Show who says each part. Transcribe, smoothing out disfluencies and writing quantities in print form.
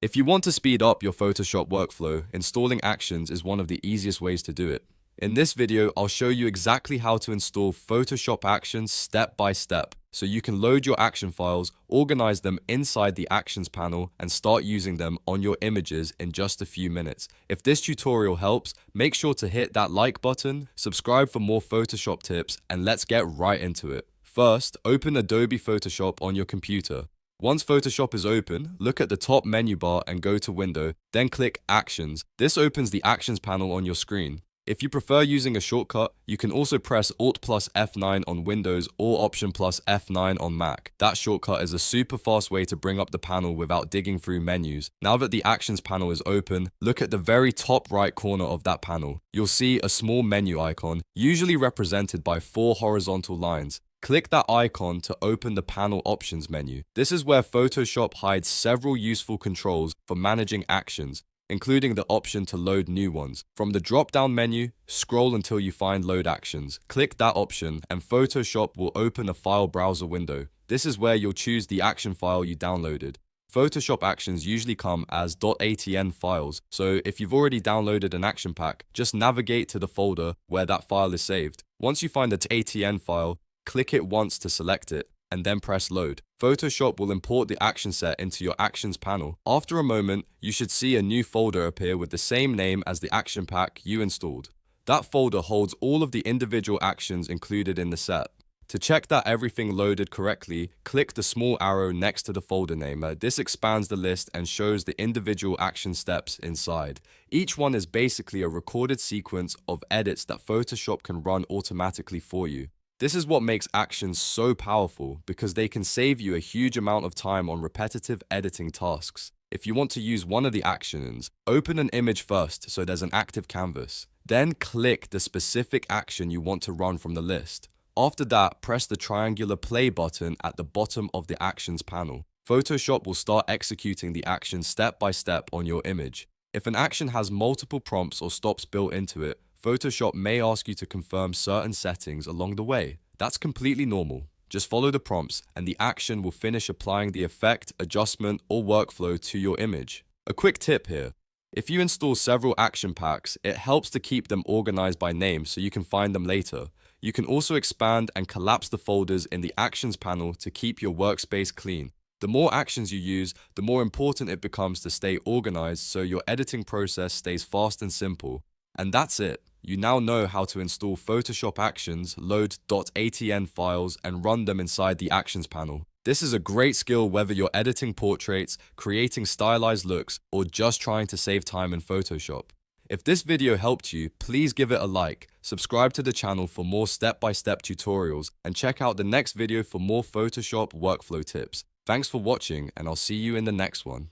Speaker 1: If you want to speed up your Photoshop workflow, installing actions is one of the easiest ways to do it. In this video, I'll show you exactly how to install Photoshop actions step by step, so you can load your action files, organize them inside the Actions panel, and start using them on your images in just a few minutes. If this tutorial helps, make sure to hit that like button, subscribe for more Photoshop tips, and let's get right into it. First, open Adobe Photoshop on your computer. Once Photoshop is open, look at the top menu bar and go to Window, then click Actions. This opens the Actions panel on your screen. If you prefer using a shortcut, you can also press Alt plus F9 on Windows or Option plus F9 on Mac. That shortcut is a super fast way to bring up the panel without digging through menus. Now that the Actions panel is open, look at the very top right corner of that panel. You'll see a small menu icon, usually represented by 4 horizontal lines. Click that icon to open the Panel Options menu. This is where Photoshop hides several useful controls for managing actions, including the option to load new ones. From the drop-down menu, scroll until you find Load Actions. Click that option and Photoshop will open a file browser window. This is where you'll choose the action file you downloaded. Photoshop actions usually come as .atn files, so if you've already downloaded an action pack, just navigate to the folder where that file is saved. Once you find the .atn file, click it once to select it, and then press Load. Photoshop will import the action set into your Actions panel. After a moment, you should see a new folder appear with the same name as the action pack you installed. That folder holds all of the individual actions included in the set. To check that everything loaded correctly, click the small arrow next to the folder name. This expands the list and shows the individual action steps inside. Each one is basically a recorded sequence of edits that Photoshop can run automatically for you. This is what makes actions so powerful, because they can save you a huge amount of time on repetitive editing tasks. If you want to use one of the actions, open an image first so there's an active canvas. Then click the specific action you want to run from the list. After that, press the triangular play button at the bottom of the Actions panel. Photoshop will start executing the action step by step on your image. If an action has multiple prompts or stops built into it, Photoshop may ask you to confirm certain settings along the way. That's completely normal. Just follow the prompts and the action will finish applying the effect, adjustment, or workflow to your image. A quick tip here. If you install several action packs, it helps to keep them organized by name so you can find them later. You can also expand and collapse the folders in the Actions panel to keep your workspace clean. The more actions you use, the more important it becomes to stay organized so your editing process stays fast and simple. And that's it. You now know how to install Photoshop actions, load .atn files, and run them inside the Actions panel. This is a great skill whether you're editing portraits, creating stylized looks, or just trying to save time in Photoshop. If this video helped you, please give it a like, subscribe to the channel for more step-by-step tutorials, and check out the next video for more Photoshop workflow tips. Thanks for watching, and I'll see you in the next one.